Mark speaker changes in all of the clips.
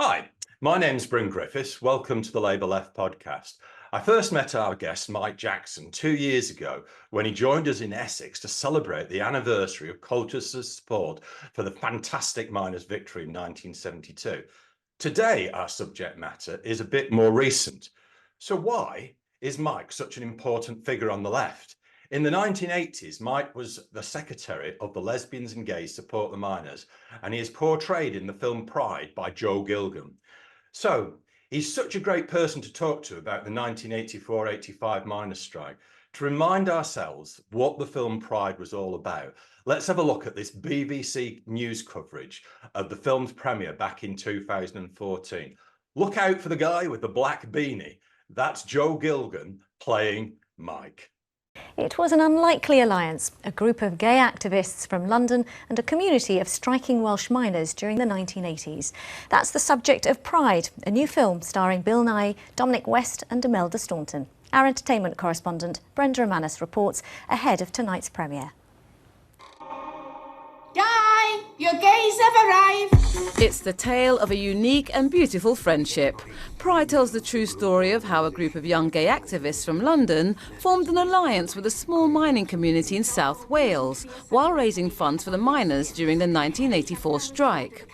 Speaker 1: Hi, my name's Bryn Griffiths. Welcome to the Labour Left podcast. I first met our guest, Mike Jackson, 2 years ago when he joined us in Essex to celebrate the anniversary of Colchester's support for the fantastic miners' victory in 1972. Today, our subject matter is a bit more recent. So why is Mike such an important figure on the left? In the 1980s, Mike was the secretary of the Lesbians and Gays Support the Miners, and he is portrayed in the film Pride by Joe Gilgun. So he's such a great person to talk to about the 1984-85 miners' strike. To remind ourselves what the film Pride was all about, let's have a look at this BBC news coverage of the film's premiere back in 2014. Look out for the guy with the black beanie. That's Joe Gilgun playing Mike.
Speaker 2: It was an unlikely alliance, a group of gay activists from London and a community of striking Welsh miners during the 1980s. That's the subject of Pride, a new film starring Bill Nighy, Dominic West and Imelda Staunton. Our entertainment correspondent, Brenda Romanis, reports ahead of tonight's premiere.
Speaker 3: Guy, your gays have arrived.
Speaker 4: It's the tale of a unique and beautiful friendship. Pride tells the true story of how a group of young gay activists from London formed an alliance with a small mining community in South Wales while raising funds for the miners during the 1984 strike.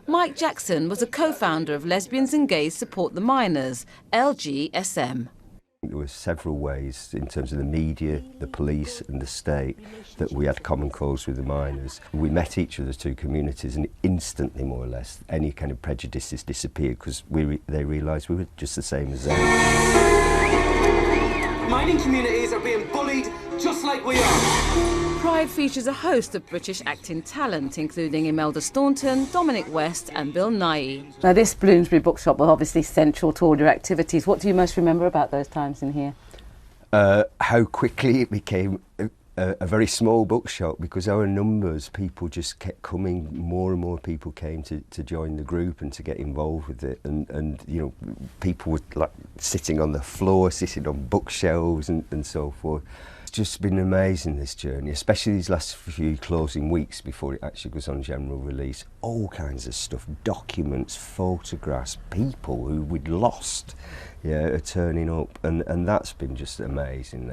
Speaker 4: Mike Jackson was a co-founder of Lesbians and Gays Support the Miners, LGSM.
Speaker 5: There were several ways in terms of the media, the police and the state that we had common cause with the miners. We met each other's two communities and instantly, more or less, any kind of prejudices disappeared because they realised we were just the same as them.
Speaker 6: Mining communities are being bullied just like we are.
Speaker 4: Pride features a host of British acting talent, including Imelda Staunton, Dominic West and Bill Nighy.
Speaker 7: Now, this Bloomsbury bookshop was obviously central to all your activities. What do you most remember about those times in here?
Speaker 5: How quickly it became a very small bookshop because our numbers, people just kept coming, more and more people came to join the group and to get involved with it, and you know, people were like sitting on the floor, sitting on bookshelves and so forth. It's just been amazing, this journey, especially these last few closing weeks before it actually goes on general release. All kinds of stuff, documents, photographs, people who we'd lost, yeah, are turning up, and that's been just amazing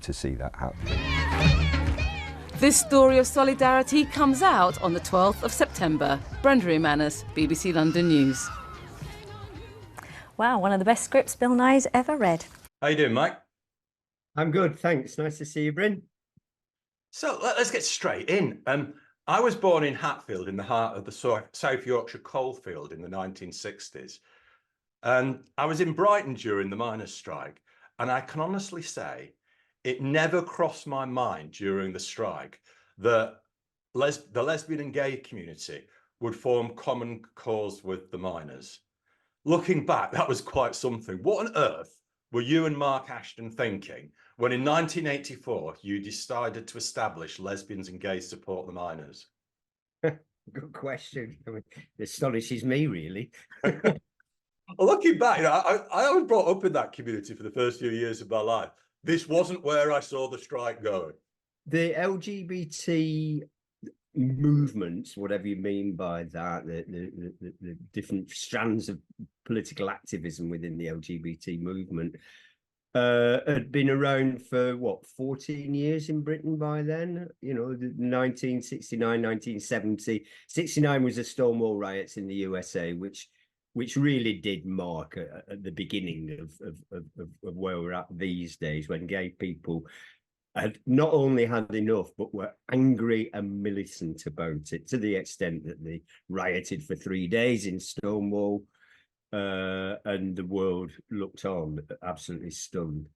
Speaker 5: to see that happening.
Speaker 4: This story of solidarity comes out on the 12th of September. Brenda Romanis, BBC London News.
Speaker 2: Wow, one of the best scripts Bill Nighy's ever read.
Speaker 1: How you doing, Mike?
Speaker 8: I'm good, thanks. Nice to see you, Bryn.
Speaker 1: So let's get straight in. I was born in Hatfield in the heart of the South Yorkshire coalfield in the 1960s. And I was in Brighton during the miners' strike. And I can honestly say it never crossed my mind during the strike that the lesbian and gay community would form common cause with the miners. Looking back, that was quite something. What on earth were you and Mark Ashton thinking when in 1984 you decided to establish Lesbians and Gays Support the Miners?
Speaker 8: Good question. I mean, it astonishes me, really.
Speaker 1: Looking back, you know, I was brought up in that community for the first few years of my life. This wasn't where I saw the strike going.
Speaker 8: The LGBT movements, whatever you mean by that, the different strands of political activism within the LGBT movement had been around for, 14 years in Britain by then? You know, 1969, 1970. 69 was the Stonewall riots in the USA, which really did mark at the beginning of where we're at these days, when gay people had not only had enough, but were angry and militant about it, to the extent that they rioted for 3 days in Stonewall, and the world looked on, absolutely stunned.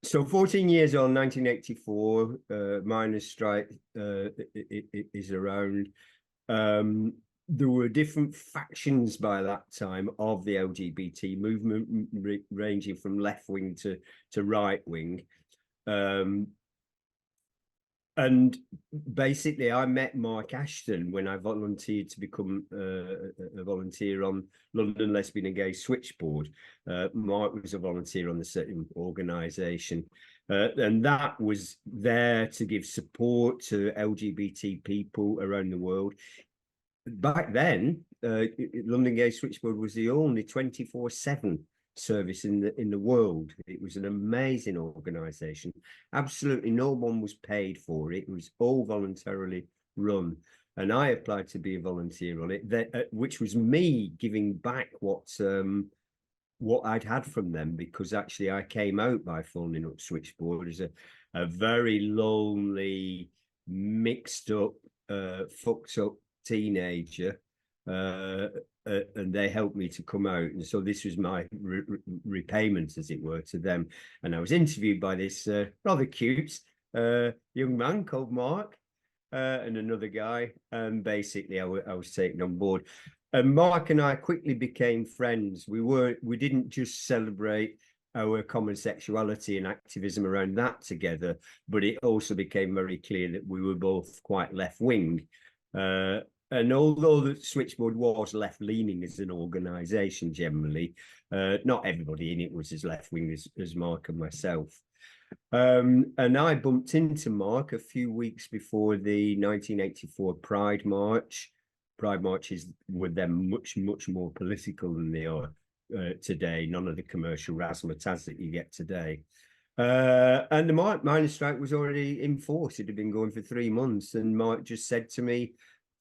Speaker 8: So 14 years on, 1984, miners' strike is around. There were different factions by that time of the LGBT movement, ranging from left wing to right wing. And basically, I met Mark Ashton when I volunteered to become a volunteer on London Lesbian and Gay Switchboard. Mark was a volunteer on the same organisation. And that was there to give support to LGBT people around the world. back then, London Gay Switchboard was the only 24/7 service in the world. It was an amazing organisation. Absolutely no one was paid for it. It was all voluntarily run. And I applied to be a volunteer on it, which was me giving back what I'd had from them, because actually I came out by phoning up Switchboard as a very lonely, mixed up, fucked up teenager, and they helped me to come out. And so this was my repayment, as it were, to them. And I was interviewed by this rather cute young man called Mark, and another guy, and basically I was taken on board. And Mark and I quickly became friends. We didn't just celebrate our common sexuality and activism around that together, but it also became very clear that we were both quite left-wing. And although the Switchboard was left-leaning as an organisation generally, not everybody in it was as left-wing as Mark and myself. And I bumped into Mark a few weeks before the 1984 Pride March. Pride marches were then much, much more political than they are today. None of the commercial razzmatazz that you get today. And the miners' strike was already in force. It had been going for 3 months. And Mark just said to me,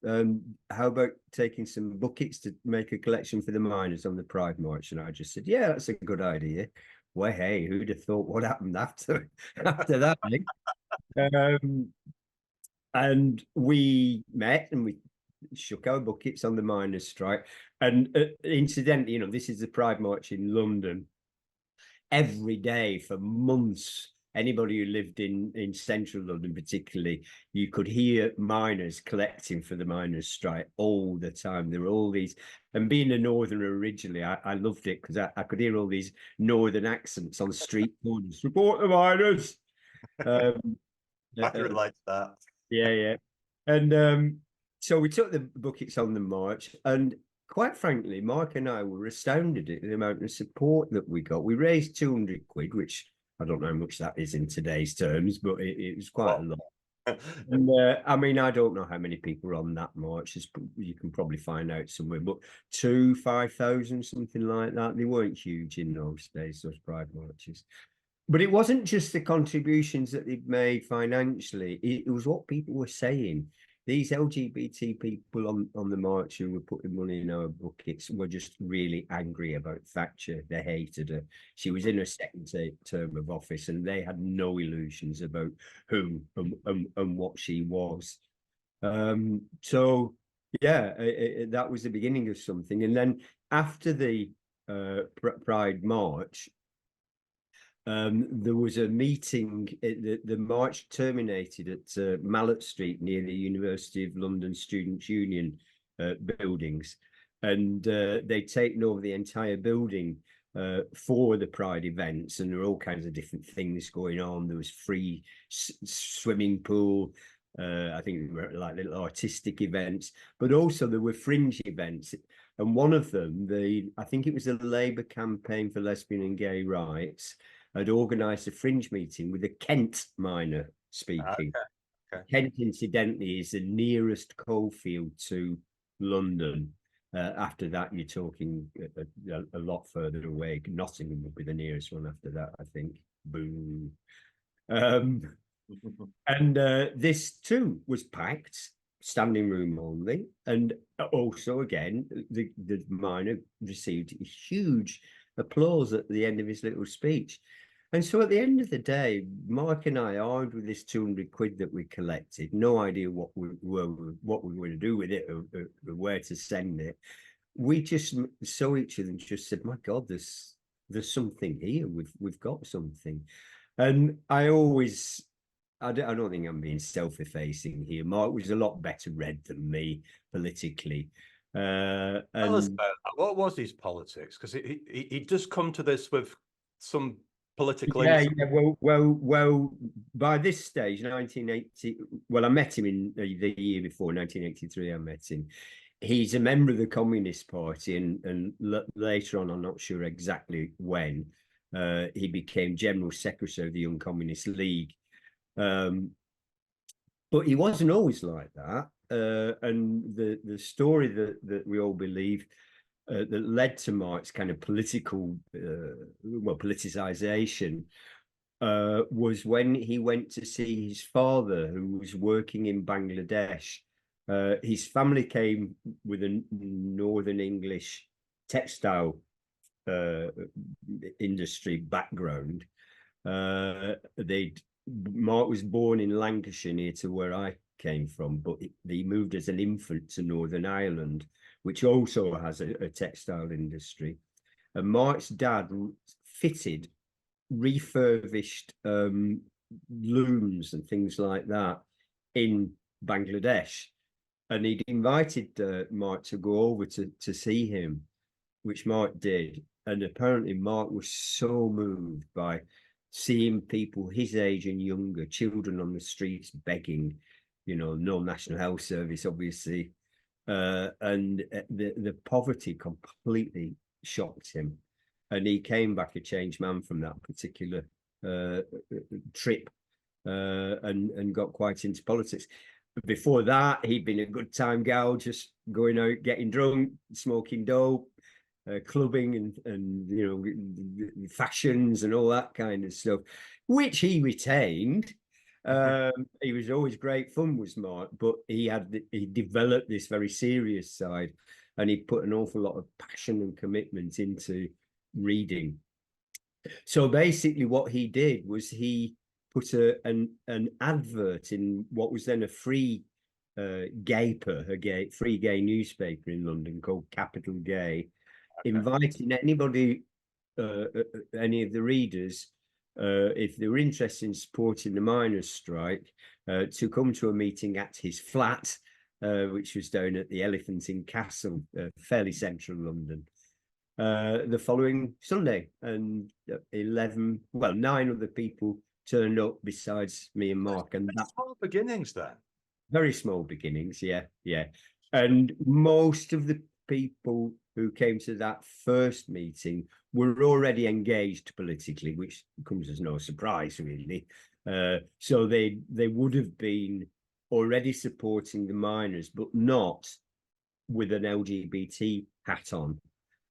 Speaker 8: how about taking some buckets to make a collection for the miners on the Pride March? And I just said, yeah, that's a good idea. Well, hey, who'd have thought what happened after that? And we met and we shook our buckets on the miners' strike. And incidentally, you know, this is the Pride March in London. Every day for months, anybody who lived in central London particularly, you could hear miners collecting for the miners' strike all the time. There were all these, and being a northerner originally, I loved it because I could hear all these northern accents on street corners. Support the miners.
Speaker 1: I can relate to that.
Speaker 8: Yeah. And so we took the buckets on the march, and quite frankly, Mark and I were astounded at the amount of support that we got. We raised 200 quid, which I don't know how much that is in today's terms, but it was quite a lot. And I mean, I don't know how many people were on that march. You can probably find out somewhere, but 5,000, something like that. They weren't huge in those days, those Pride marches. But it wasn't just the contributions that they'd made financially. It was what people were saying. These LGBT people on the march who were putting money in our buckets were just really angry about Thatcher. They hated her. She was in her second term of office, and they had no illusions about who and what she was. So, yeah, that was the beginning of something. And then after the Pride March, there was a meeting. The march terminated at Mallet Street near the University of London Students' Union buildings, and they'd taken over the entire building for the Pride events, and there were all kinds of different things going on. There was free swimming pool. I think there were like little artistic events, but also there were fringe events. And one of them, I think it was the Labour Campaign for Lesbian and Gay Rights, had organised a fringe meeting with a Kent miner speaking. Okay. Kent, incidentally, is the nearest coalfield to London. After that, you're talking a lot further away. Nottingham would be the nearest one after that, I think. Boom. And this too was packed, standing room only. And also, again, the miner received huge applause at the end of his little speech. And so at the end of the day, Mark and I, armed with this 200 quid that we collected, no idea what we were going to do with it or where to send it. We just saw each other and just said, my God, there's something here. We've got something. And I don't think I'm being self-effacing here. Mark was a lot better read than me politically.
Speaker 1: Tell us about that. What was his politics? Because he does come to this with some political.
Speaker 8: Yeah. Well. By this stage, 1980. Well, I met him in the year before, 1983. I met him. He's a member of the Communist Party, and later on, I'm not sure exactly when, he became General Secretary of the Young Communist League. But he wasn't always like that. and the story that we all believe that led to Mark's kind of political, politicization, was when he went to see his father, who was working in Bangladesh. His family came with a Northern English textile industry background. Mark was born in Lancashire, near to where I came from, but he moved as an infant to Northern Ireland, which also has a textile industry. And Mark's dad fitted refurbished looms and things like that in Bangladesh, and he'd invited Mark to go over to see him, which Mark did. And apparently Mark was so moved by seeing people his age and younger, children on the streets begging, no National Health Service, obviously, and the poverty completely shocked him. And he came back a changed man from that particular trip, and got quite into politics. But before that, he'd been a good time gal, just going out, getting drunk, smoking dope, clubbing, and fashions and all that kind of stuff, which he retained. He was always great fun, was Mark, but he developed this very serious side, and he put an awful lot of passion and commitment into reading. So basically what he did was he put an advert in what was then a free free gay newspaper in London called Capital Gay, inviting anybody, any of the readers, if they were interested in supporting the miners' strike, to come to a meeting at his flat, which was down at the Elephant and Castle, fairly central London, the following Sunday. And 9 other people turned up besides me and Mark. And that's
Speaker 1: small beginnings then.
Speaker 8: Very small beginnings, yeah. And most of the people who came to that first meeting were already engaged politically, which comes as no surprise, really. So they would have been already supporting the miners, but not with an LGBT hat on.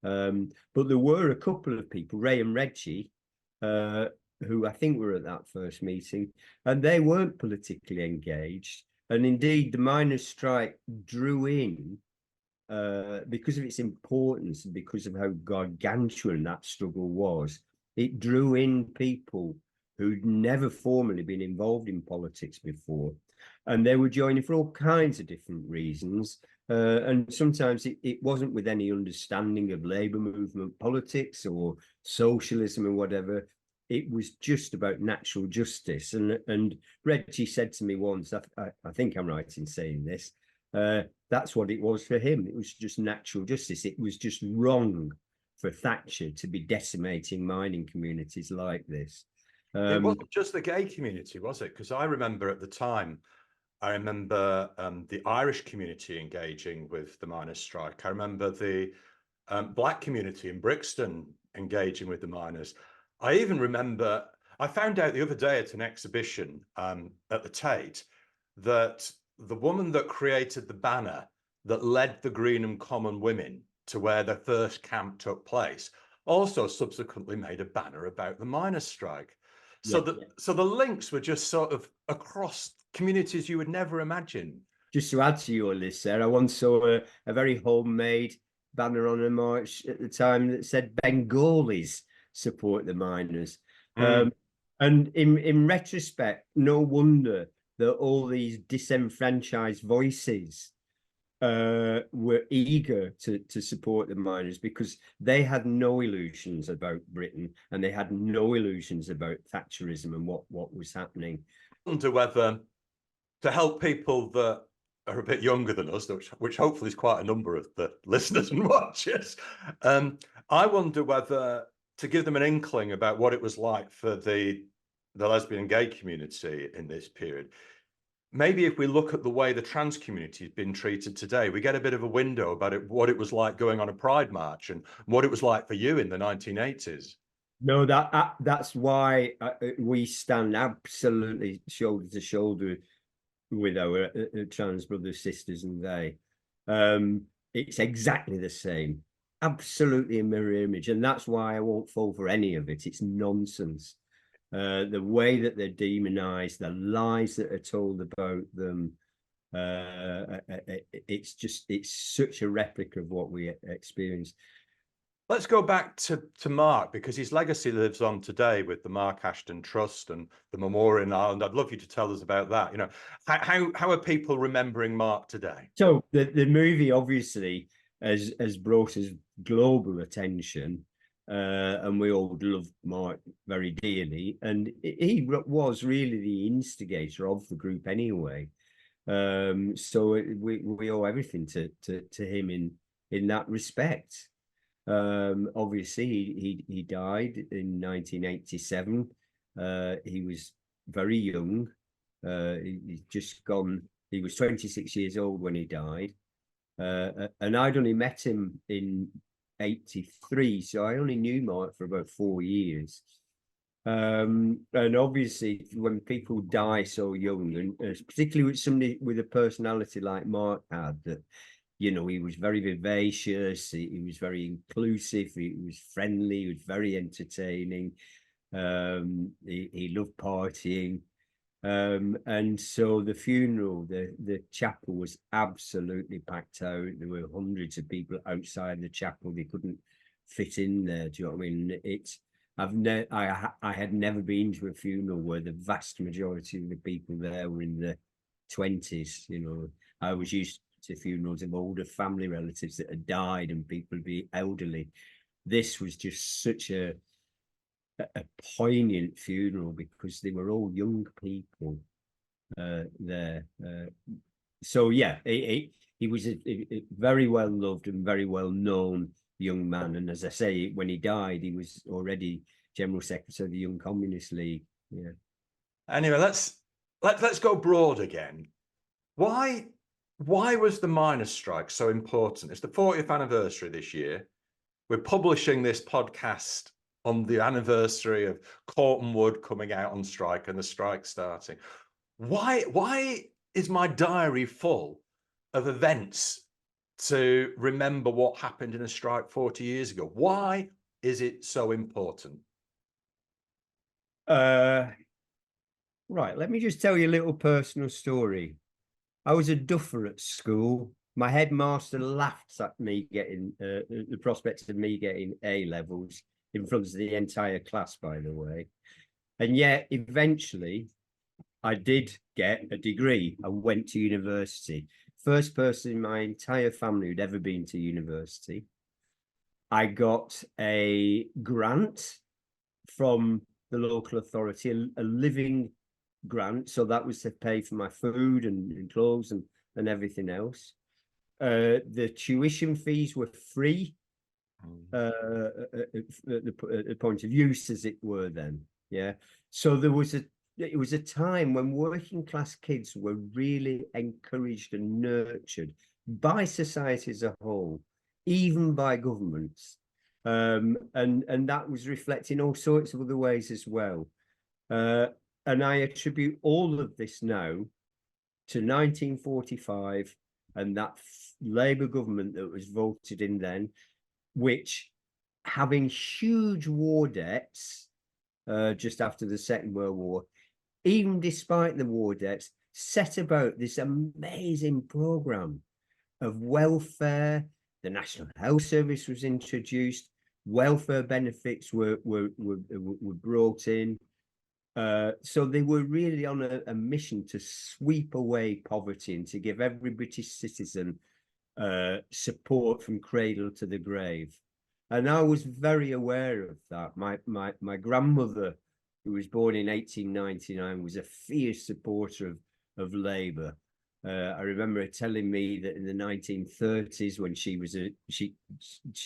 Speaker 8: But there were a couple of people, Ray and Reggie, who I think were at that first meeting, and they weren't politically engaged. And indeed, the miners' strike drew in, because of its importance and because of how gargantuan that struggle was, it drew in people who'd never formally been involved in politics before. And they were joining for all kinds of different reasons. And sometimes it wasn't with any understanding of labour movement politics or socialism or whatever. It was just about natural justice. And Reggie said to me once, I think I'm right in saying this, that's what it was for him. It was just natural justice. It was just wrong for Thatcher to be decimating mining communities like this.
Speaker 1: It wasn't just the gay community, was it? Because I remember at the time, the Irish community engaging with the miners' strike. I remember the black community in Brixton engaging with the miners. I even remember, I found out the other day at an exhibition at the Tate that the woman that created the banner that led the Greenham Common women to where the first camp took place also subsequently made a banner about the miners' strike. So the links were just sort of across communities you would never imagine.
Speaker 8: Just to add to your list, Sarah, I once saw a very homemade banner on a march at the time that said Bengalis support the miners. And in retrospect, no wonder that all these disenfranchised voices were eager to support the miners, because they had no illusions about Britain and they had no illusions about Thatcherism and what was happening.
Speaker 1: I wonder whether, to help people that are a bit younger than us, which hopefully is quite a number of the listeners and watchers, I wonder whether to give them an inkling about what it was like for the lesbian and gay community in this period. Maybe if we look at the way the trans community has been treated today, we get a bit of a window about what it was like going on a Pride March and what it was like for you in the 1980s.
Speaker 8: No, that's why we stand absolutely shoulder to shoulder with our trans brothers, sisters, and they. It's exactly the same, absolutely a mirror image, and that's why I won't fall for any of it. It's nonsense. The way that they're demonized, the lies that are told about them, it's such a replica of what we experienced.
Speaker 1: Let's go back to Mark, because his legacy lives on today with the Mark Ashton Trust and the Memorial in Ireland. I'd love you to tell us about that. You know, how are people remembering Mark today?
Speaker 8: So the movie obviously has brought us global attention, and we all love Mark very dearly, and he was really the instigator of the group anyway. So we owe everything to him in that respect. Obviously he died in 1987. He was very young. He's just gone. He was 26 years old when he died, and I'd only met him in 83, so I only knew Mark for about 4 years. And obviously when people die so young, and particularly with somebody with a personality like Mark had, that, you know, he was very vivacious, he was very inclusive, he was friendly, he was very entertaining, he loved partying, and so the funeral, the chapel was absolutely packed out. There were hundreds of people outside the chapel. They couldn't fit in there. Do you know what I mean? I had never been to a funeral where the vast majority of the people there were in their 20s. You know, I was used to funerals of older family relatives that had died and people be elderly. This was just such a poignant funeral because they were all young people there. So yeah, he was a very well loved and very well known young man, and as I say, when he died, he was already General Secretary of the Young Communist League. Yeah.
Speaker 1: Anyway, let's go broad again. Why was the miners' strike so important? It's the 40th anniversary this year. We're publishing this podcast on the anniversary of Cortonwood coming out on strike and the strike starting. Why is my diary full of events to remember what happened in a strike 40 years ago? Why is it so important?
Speaker 8: Right, let me just tell you a little personal story. I was a duffer at school. My headmaster laughed at me getting the prospects of me getting A levels in front of the entire class, by the way. And yet, eventually, I did get a degree. I went to university. First person in my entire family who'd ever been to university. I got a grant from the local authority, a living grant. So that was to pay for my food and clothes and everything else. The tuition fees were free. At the point of use, as it were, then. Yeah. So it was a time when working class kids were really encouraged and nurtured by society as a whole, even by governments. And that was reflected in all sorts of other ways as well. And I attribute all of this now to 1945 and that Labour government that was voted in then, which, having huge war debts just after the Second World War, even despite the war debts, set about this amazing programme of welfare. The National Health Service was introduced. Welfare benefits were brought in. So they were really on a mission to sweep away poverty and to give every British citizen support from cradle to the grave. And I was very aware of that. My grandmother, who was born in 1899, was a fierce supporter of Labour. I remember her telling me that in the 1930s, when she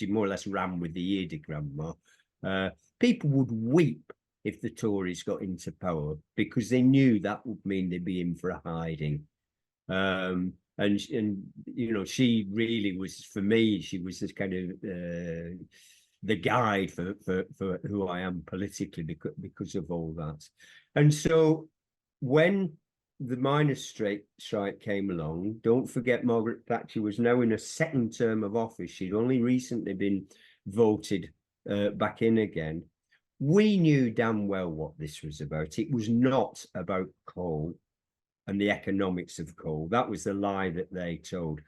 Speaker 8: more or less ran with the Eardy grandma, people would weep if the Tories got into power because they knew that would mean they'd be in for a hiding. And you know, she really was, for me, she was this kind of the guide for who I am politically because of all that. And so when the miners' strike came along. Don't forget, Margaret Thatcher was now in a second term of office. She'd only recently been voted back in again. We knew damn well what this was about. It was not about coal and the economics of coal. That was the lie that they told.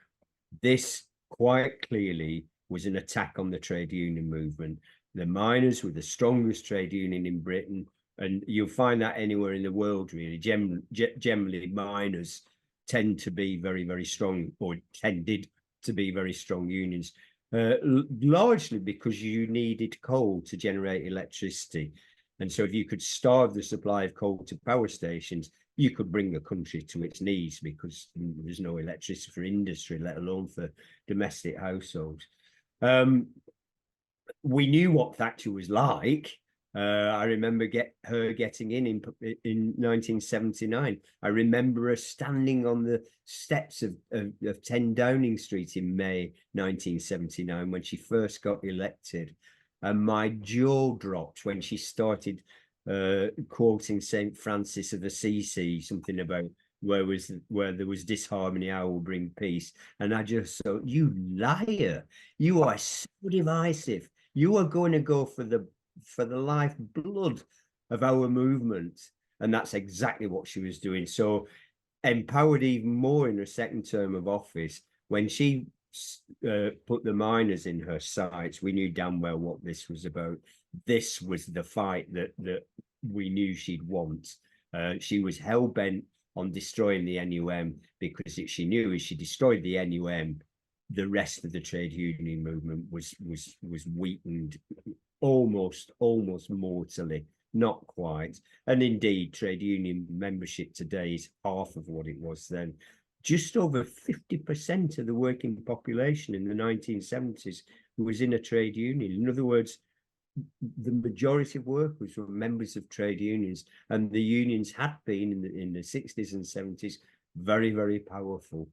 Speaker 8: This quite clearly was an attack on the trade union movement. The miners were the strongest trade union in Britain, and you'll find that anywhere in the world, really. Generally, miners tend to be very, very strong, or tended to be very strong unions, largely because you needed coal to generate electricity. And so if you could starve the supply of coal to power stations, you could bring the country to its knees, because there's no electricity for industry, let alone for domestic households. We knew what Thatcher was like. I remember her getting in 1979. I remember her standing on the steps of 10 Downing Street in May 1979 when she first got elected. And my jaw dropped when she started quoting St. Francis of Assisi, something about where there was disharmony, I will bring peace. And I just thought, you liar, you are so divisive. You are going to go for the lifeblood of our movement. And that's exactly what she was doing. So empowered even more in her second term of office, when she put the miners in her sights, we knew damn well what this was about. This was the fight that we knew she'd want. She was hell-bent on destroying the NUM, because she knew as she destroyed the NUM, the rest of the trade union movement was weakened almost mortally, not quite. And indeed, trade union membership today is half of what it was then. Just over 50% of the working population in the 1970s was in a trade union. In other words, the majority of workers were members of trade unions, and the unions had been in the 60s and 70s very, very powerful.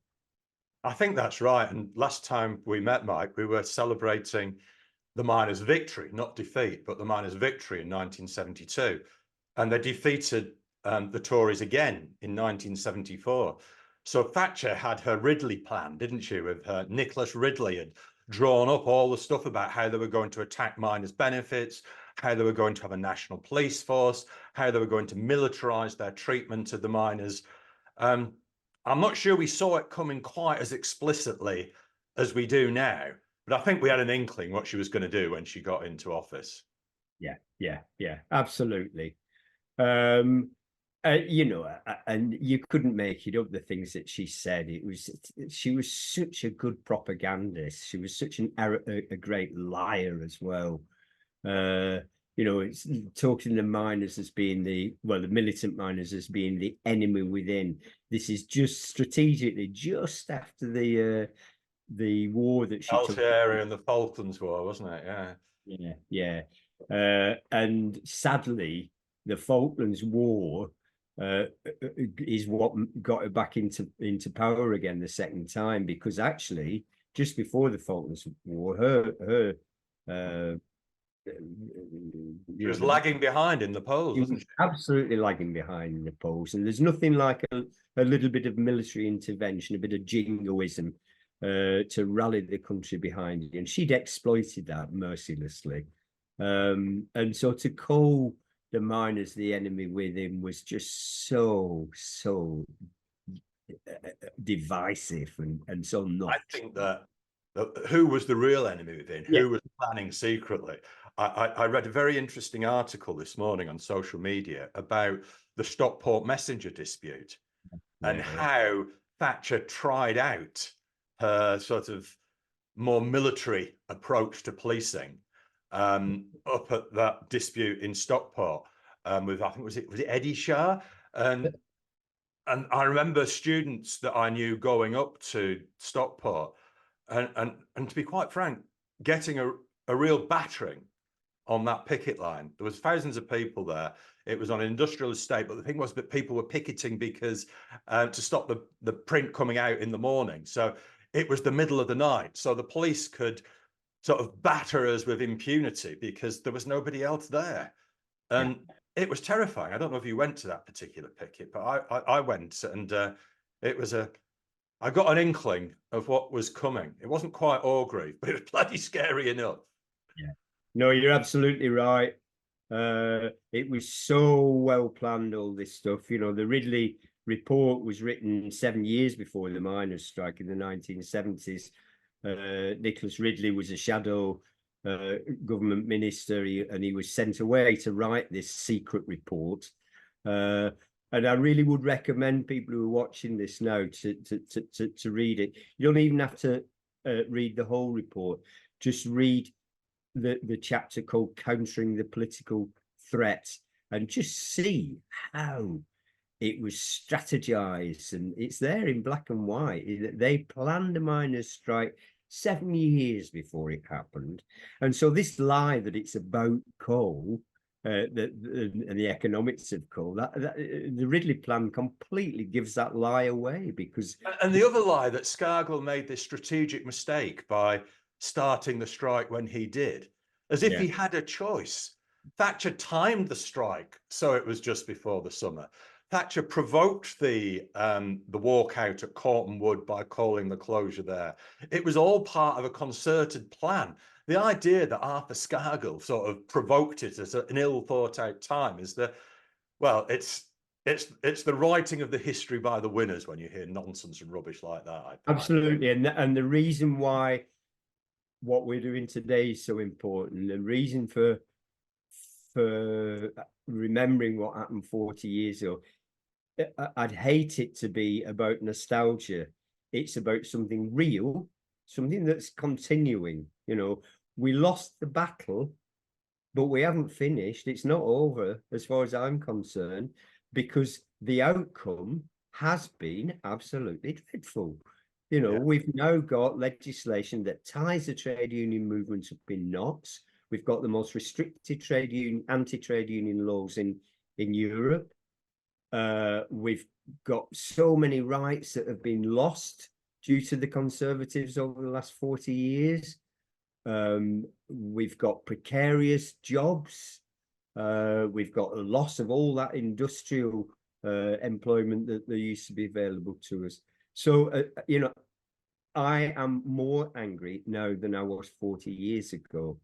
Speaker 1: I think that's right. And last time we met, Mike, we were celebrating the miners' victory, not defeat, but the miners' victory in 1972. And they defeated the Tories again in 1974. So Thatcher had her Ridley plan, didn't she, with her Nicholas Ridley had drawn up all the stuff about how they were going to attack miners' benefits, how they were going to have a national police force, how they were going to militarize their treatment of the miners. I'm not sure we saw it coming quite as explicitly as we do now, but I think we had an inkling what she was going to do when she got into office.
Speaker 8: Yeah, absolutely. You know, and you couldn't make it up, the things that she said. She was such a good propagandist. She was such a great liar as well. You know, it's talking the miners as being the militant miners as being the enemy within. This is just strategically just after the war that she took.
Speaker 1: Algeria and the Falklands War, wasn't it?
Speaker 8: Yeah. And sadly, the Falklands War is what got her back into power again the second time, because actually just before the Falklands War, her
Speaker 1: she was lagging behind in the polls, wasn't she?
Speaker 8: Absolutely lagging behind in the polls, and there's nothing like a little bit of military intervention, a bit of jingoism to rally the country behind it, and she'd exploited that mercilessly. And so to call the miners the enemy within was just so divisive and so not.
Speaker 1: I think that who was the real enemy within?
Speaker 8: Yeah.
Speaker 1: Who was planning secretly? I read a very interesting article this morning on social media about the Stockport messenger dispute and how Thatcher tried out her sort of more military approach to policing up at that dispute in Stockport with, I think, was it Eddie Shah? And I remember students that I knew going up to Stockport and to be quite frank, getting a real battering on that picket line. There was thousands of people there. It was on an industrial estate, but the thing was that people were picketing because to stop the print coming out in the morning. So it was the middle of the night. So the police could sort of batter us with impunity because there was nobody else there. And it was terrifying. I don't know if you went to that particular picket, but I went, and it was I got an inkling of what was coming. It wasn't quite Orgreave, but it was bloody scary enough.
Speaker 8: Yeah. No, you're absolutely right. It was so well planned, all this stuff. You know, the Ridley report was written 7 years before the miners' strike in the 1970s. Nicholas Ridley was a shadow government minister, and he was sent away to write this secret report. And I really would recommend people who are watching this now to read it. You don't even have to read the whole report. Just read the chapter called Countering the Political Threat, and just see how it was strategized, and it's there in black and white. They planned a miners' strike 7 years before it happened. And so this lie that it's about coal and the economics of coal, that the Ridley plan completely gives that lie away. Because
Speaker 1: and the other lie, that Scargill made this strategic mistake by starting the strike when he did, as if he had a choice. Thatcher timed the strike so it was just before the summer. Thatcher provoked the walkout at Cortonwood by calling the closure there. It was all part of a concerted plan. The idea that Arthur Scargill sort of provoked it at an ill thought out time is that, well, it's the writing of the history by the winners when you hear nonsense and rubbish like that.
Speaker 8: Absolutely, and the reason why what we're doing today is so important, the reason for remembering what happened 40 years ago, I'd hate it to be about nostalgia. It's about something real, something that's continuing. You know, we lost the battle, but we haven't finished. It's not over as far as I'm concerned, because the outcome has been absolutely dreadful. You know, we've now got legislation that ties the trade union movement up in knots. We've got the most restricted anti-trade union laws in Europe. We've got so many rights that have been lost due to the Conservatives over the last 40 years. We've got precarious jobs. We've got a loss of all that industrial employment that there used to be available to us. So, you know, I am more angry now than I was 40 years ago.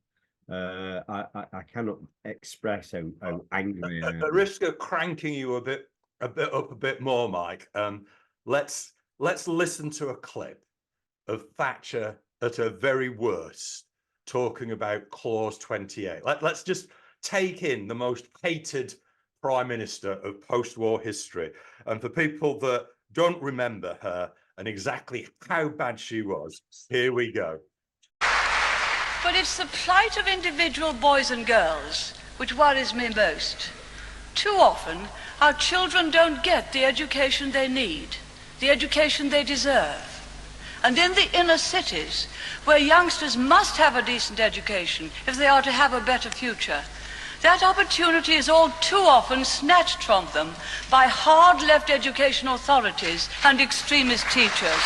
Speaker 8: I cannot express how angry I am.
Speaker 1: At the risk of cranking you a bit up a bit more, Mike, let's listen to a clip of Thatcher at her very worst, talking about Clause 28. Let's just take in the most hated Prime Minister of post-war history. And for people that don't remember her and exactly how bad she was, here we go.
Speaker 9: But it's the plight of individual boys and girls which worries me most. Too often, our children don't get the education they need, the education they deserve. And in the inner cities, where youngsters must have a decent education if they are to have a better future, that opportunity is all too often snatched from them by hard left education authorities and extremist teachers.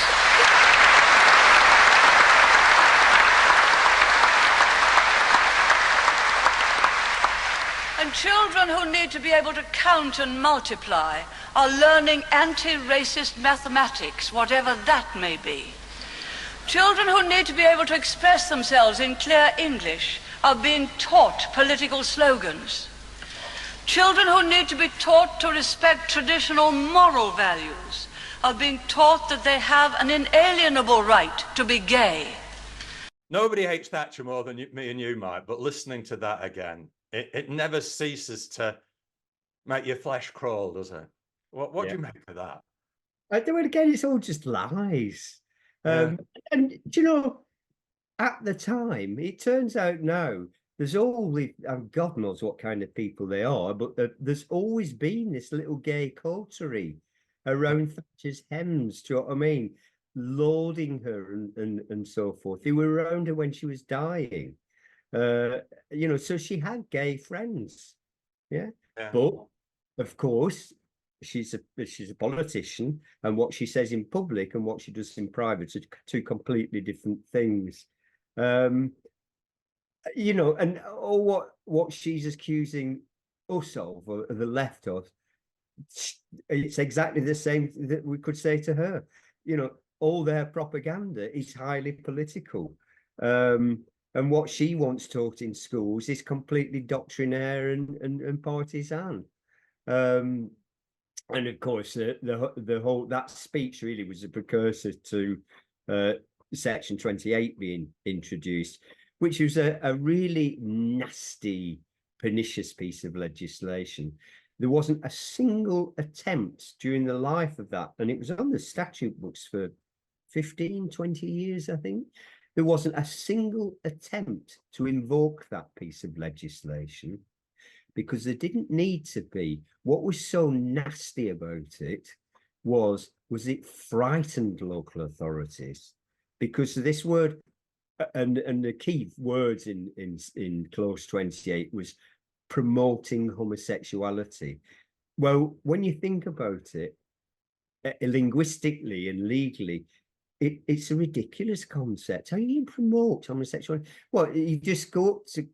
Speaker 9: And children who need to be able to count and multiply are learning anti-racist mathematics, whatever that may be. Children who need to be able to express themselves in clear English are being taught political slogans. Children who need to be taught to respect traditional moral values are being taught that they have an inalienable right to be gay.
Speaker 1: Nobody hates Thatcher more than me and you, Mike, but listening to that again, it never ceases to make your flesh crawl, does it? What do you make of that?
Speaker 8: I do it again. It's all just lies. And do you know, at the time, it turns out now, there's always, God knows what kind of people they are, but there's always been this little gay coterie around Thatcher's hems, do you know what I mean? Lauding her and so forth. They were around her when she was dying. You know, so she had gay friends. Yeah. But of course, she's a politician, and what she says in public and what she does in private are two completely different things. You know, and what she's accusing us of, or the left of, it's exactly the same that we could say to her. You know, all their propaganda is highly political. And what she wants taught in schools is completely doctrinaire and partisan. And of course, the whole that speech really was a precursor to Section 28 being introduced, which was a really nasty, pernicious piece of legislation. There wasn't a single attempt during the life of that, and it was on the statute books for 15, 20 years, I think. There wasn't a single attempt to invoke that piece of legislation because there didn't need to be. What was so nasty about it was it frightened local authorities, because this word, and the key words in clause 28 was promoting homosexuality. Well, when you think about it, linguistically and legally, it's a ridiculous concept. How do you promote homosexuality? Well, you just go up to,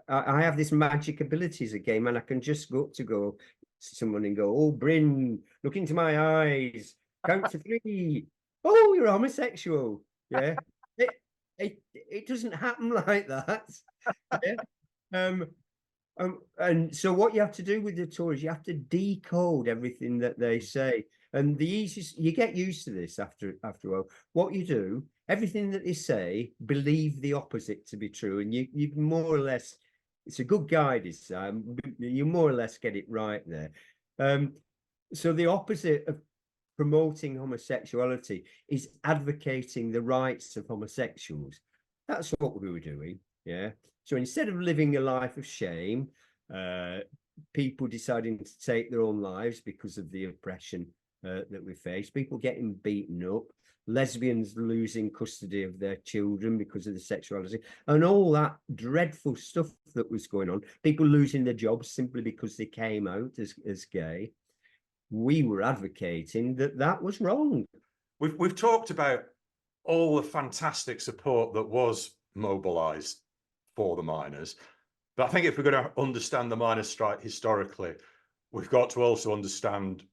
Speaker 8: I have this magic ability as a gay man. I can just go up to someone and go, "Oh, Bryn, look into my eyes, count to 3. Oh, you're homosexual." Yeah. It doesn't happen like that. Yeah? And so what you have to do with the Tories, you have to decode everything that they say. And the easiest, you get used to this after a while. What you do, everything that they say, believe the opposite to be true. And you more or less, it's a good guide this time, you more or less get it right there. So the opposite of promoting homosexuality is advocating the rights of homosexuals. That's what we were doing, yeah. So instead of living a life of shame, people deciding to take their own lives because of the oppression that we face, people getting beaten up, lesbians losing custody of their children because of the sexuality, and all that dreadful stuff that was going on, people losing their jobs simply because they came out as gay. We were advocating that was wrong.
Speaker 1: We've talked about all the fantastic support that was mobilised for the miners, but I think if we're going to understand the miners' strike historically, we've got to also understand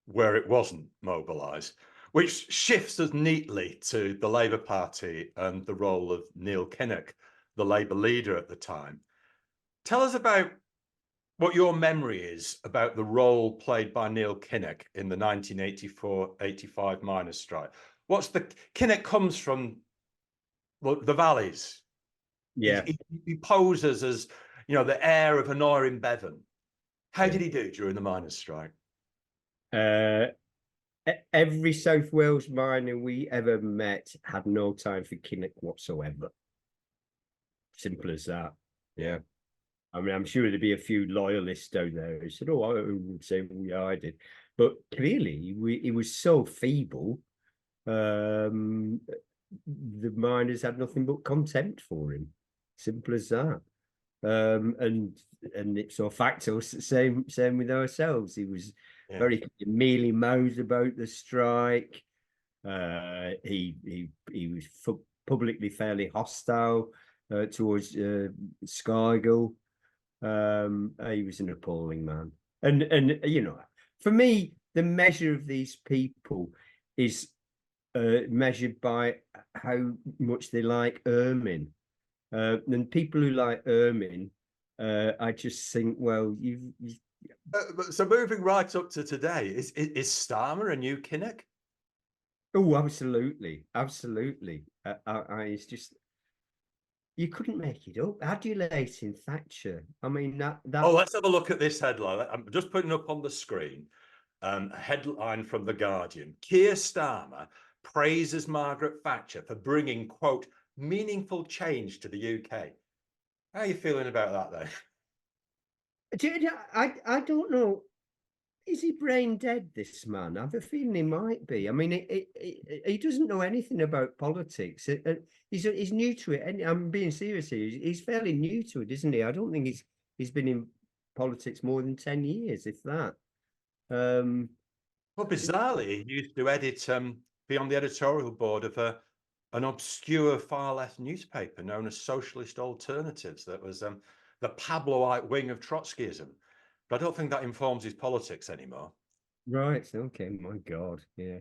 Speaker 1: where it wasn't mobilised, which shifts us neatly to the Labour Party and the role of Neil Kinnock, the Labour leader at the time. Tell us about what your memory is about the role played by Neil Kinnock in the 1984-85 miners' strike. Kinnock comes from the valleys.
Speaker 8: Yeah.
Speaker 1: He poses as, you know, the heir of Honora in Bevan. How did he do during the miners' strike?
Speaker 8: Every South Wales miner we ever met had no time for Kinnock whatsoever. Simple as that. Yeah. I mean, I'm sure there'd be a few loyalists down there who said, "Oh, I would say, well, yeah, I did." But clearly, he was so feeble. The miners had nothing but contempt for him. Simple as that. And ipso facto, same with ourselves. He was very mealy-mouthed about the strike. He was publicly fairly hostile towards Scargill. He was an appalling man. And you know, for me, the measure of these people is measured by how much they like ermine. And people who like ermine, I just think, well,
Speaker 1: So moving right up to today, is Starmer a new Kinnock?
Speaker 8: Oh, absolutely, absolutely. It's just, you couldn't make it up. Adulating Thatcher. I mean, that.
Speaker 1: Oh, let's have a look at this headline. I'm just putting up on the screen a headline from The Guardian. Keir Starmer praises Margaret Thatcher for bringing, quote, meaningful change to the UK. How are you feeling about that,
Speaker 8: then? I don't know. Is he brain dead, this man? I have a feeling he might be. I mean, he doesn't know anything about politics. He's new to it. And I'm being serious here. He's fairly new to it, isn't he? I don't think he's been in politics more than 10 years, if that.
Speaker 1: Well, bizarrely, he used to edit, be on the editorial board of an obscure far left newspaper known as Socialist Alternatives that was the Pabloite wing of Trotskyism. But I don't think that informs his politics anymore.
Speaker 8: Right. Okay. My God. Yeah.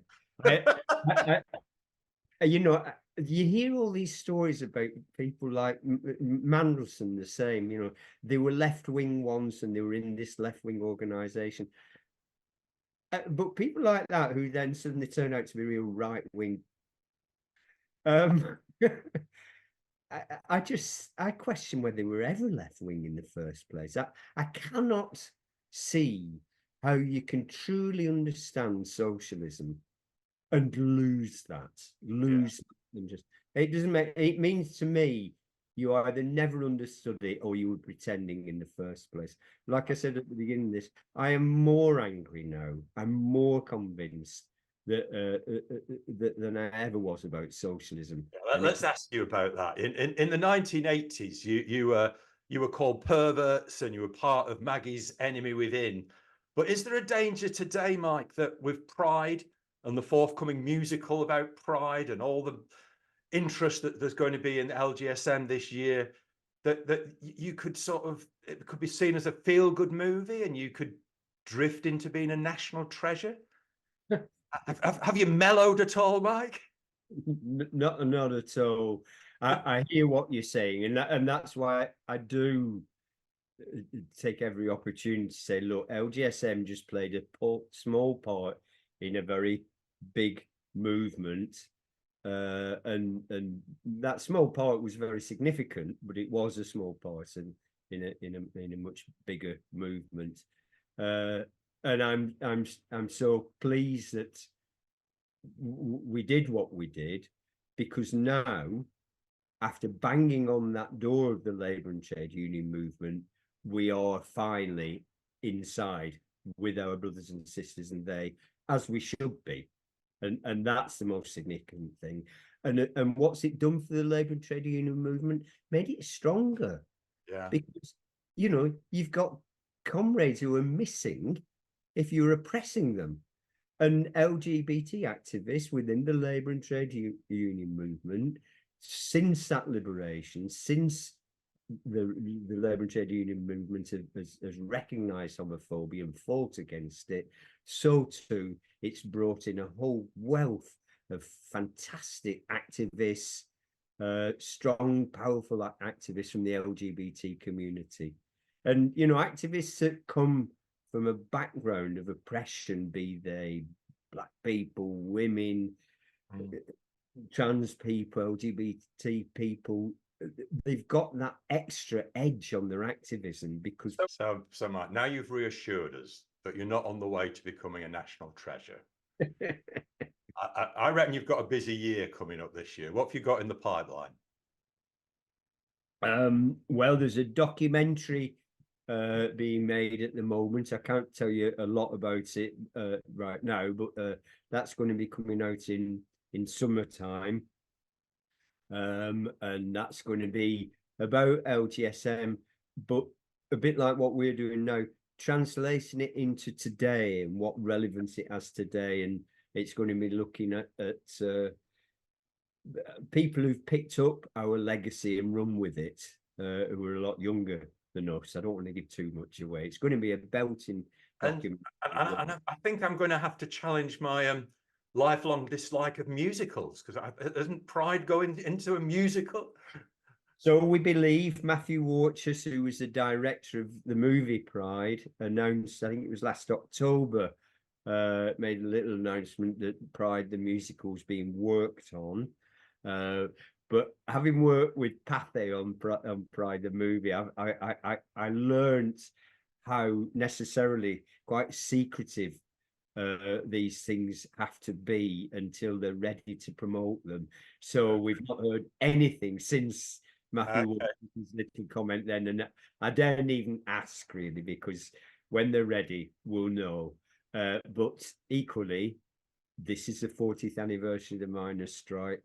Speaker 8: You know, you hear all these stories about people like Mandelson, the same. You know, they were left wing once, and they were in this left wing organization. But people like that who then suddenly turn out to be real right wing. I question whether they were ever left wing in the first place. I cannot see how you can truly understand socialism and lose and just, it doesn't make, it means to me you either never understood it or you were pretending in the first place. Like I said at the beginning of this, I am more angry now. I'm more convinced that than I ever was about socialism.
Speaker 1: Let's ask you about that. In the 1980s, you were called perverts and you were part of Maggie's enemy within. But is there a danger today, Mike, that with Pride and the forthcoming musical about Pride and all the interest that there's going to be in LGSM this year, that you could sort of, it could be seen as a feel-good movie and you could drift into being a national treasure? Have you mellowed at all, Mike?
Speaker 8: Not at all. I hear what you're saying, and that's why I do take every opportunity to say, look, LGSM just played a small part in a very big movement, and that small part was very significant, but it was a small part in a much bigger movement. And I'm so pleased that we did what we did, because now, after banging on that door of the labour and trade union movement, we are finally inside with our brothers and sisters, and they, as we should be, and that's the most significant thing. And what's it done for the labour and trade union movement? Made it stronger.
Speaker 1: Yeah.
Speaker 8: Because, you know, you've got comrades who are missing if you're oppressing them. And LGBT activists within the labour and trade union movement, since that liberation, since the labour and trade union movement has recognised homophobia and fought against it, so too it's brought in a whole wealth of fantastic activists, strong, powerful activists from the LGBT community. And, you know, activists that come from a background of oppression, be they black people, women, trans people, LGBT people, they've got that extra edge on their activism because...
Speaker 1: So Mike, now you've reassured us that you're not on the way to becoming a national treasure. I reckon you've got a busy year coming up this year. What have you got in the pipeline?
Speaker 8: Well, there's a documentary being made at the moment. I can't tell you a lot about it right now, but that's going to be coming out in summertime, and that's going to be about LGSM, but a bit like what we're doing now, translating it into today and what relevance it has today. And it's going to be looking at people who've picked up our legacy and run with it, who are a lot younger than us. I don't want to give too much away. It's going to be a belting document.
Speaker 1: And I think I'm going to have to challenge my lifelong dislike of musicals, because isn't Pride going into a musical?
Speaker 8: So we believe Matthew Warchus, who was the director of the movie Pride, announced, I think it was last October, made a little announcement that Pride the musical is being worked on. But having worked with Pathe on Pride the movie, I learned how necessarily quite secretive these things have to be until they're ready to promote them. So we've not heard anything since Matthew Warchus's little comment then, and I daren't even ask really, because when they're ready, we'll know. But equally, this is the 40th anniversary of the miners' strike.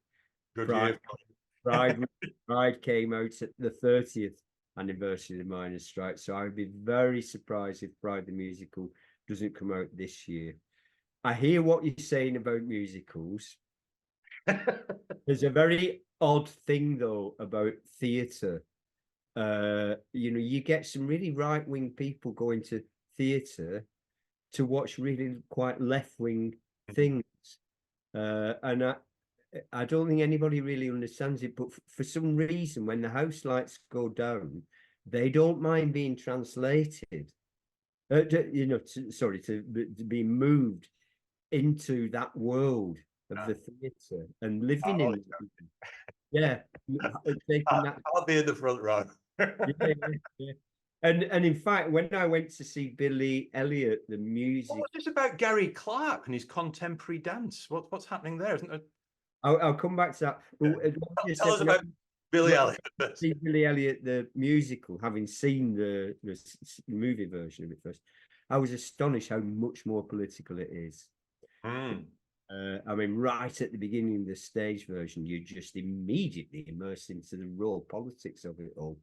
Speaker 8: Pride came out at the 30th anniversary of the miners' strike, so I would be very surprised if Pride the musical doesn't come out this year. I hear what you're saying about musicals. There's a very odd thing though about theatre, you get some really right-wing people going to theatre to watch really quite left-wing things. And I don't think anybody really understands it, but for some reason, when the house lights go down, they don't mind being translated. To be moved into that world of the theatre and living in it. Yeah, taking that.
Speaker 1: I'll be in the front row.
Speaker 8: Yeah. And in fact, when I went to see Billy Elliot, the music.
Speaker 1: What was this about Gary Clark and his contemporary dance? What's happening there? Isn't it?
Speaker 8: I'll come back to that. Well,
Speaker 1: Tell us about Billy Elliot.
Speaker 8: See Billy Elliot, the musical, having seen the movie version of it first, I was astonished how much more political it is. I mean, right at the beginning of the stage version, you're just immediately immersed into the raw politics of it all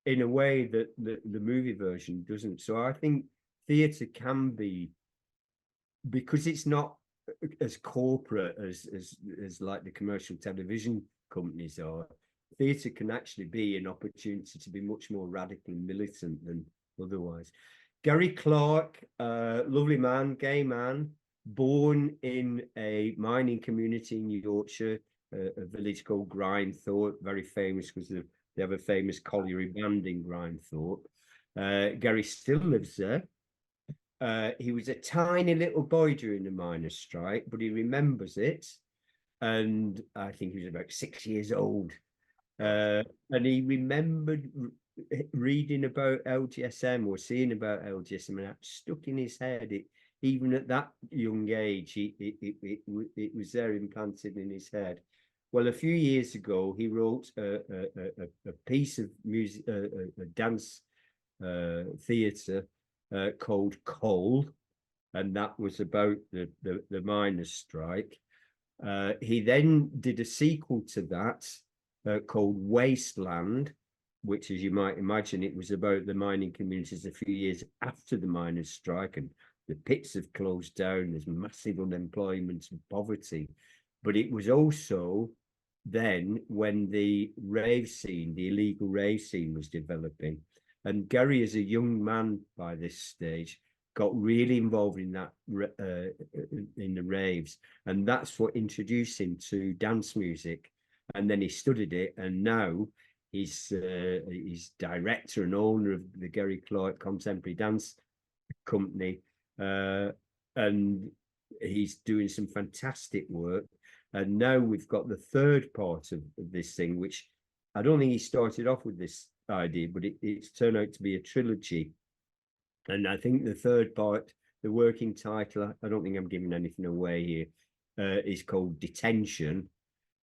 Speaker 8: in a way that the movie version doesn't. So I think theatre can be, because it's not as corporate as like the commercial television companies are, theatre can actually be an opportunity to be much more radical and militant than otherwise. Gary Clark, lovely man, gay man, born in a mining community in Yorkshire, a village called Grindthorpe, very famous because they have a famous colliery band in Grindthorpe. Gary still lives there. He was a tiny little boy during the miners' strike, but he remembers it. And I think he was about 6 years old. And he remembered reading about LGSM or seeing about LGSM, and that stuck in his head. Even at that young age, it was there implanted in his head. Well, a few years ago, he wrote a piece of music, a dance theatre called Coal, and that was about the miners' strike. He then did a sequel to that called Wasteland, which, as you might imagine, it was about the mining communities a few years after the miners' strike, and the pits have closed down. There's massive unemployment and poverty. But it was also then when the rave scene, the illegal rave scene, was developing. And Gary, as a young man by this stage, got really involved in that in the raves, and that's what introduced him to dance music. And then he studied it, and now he's director and owner of the Gary Clark Contemporary Dance Company, and he's doing some fantastic work. And now we've got the third part of this thing, which I don't think he started off with this idea, but it's turned out to be a trilogy. And I think the third part, the working title, I don't think I'm giving anything away here, is called Detention.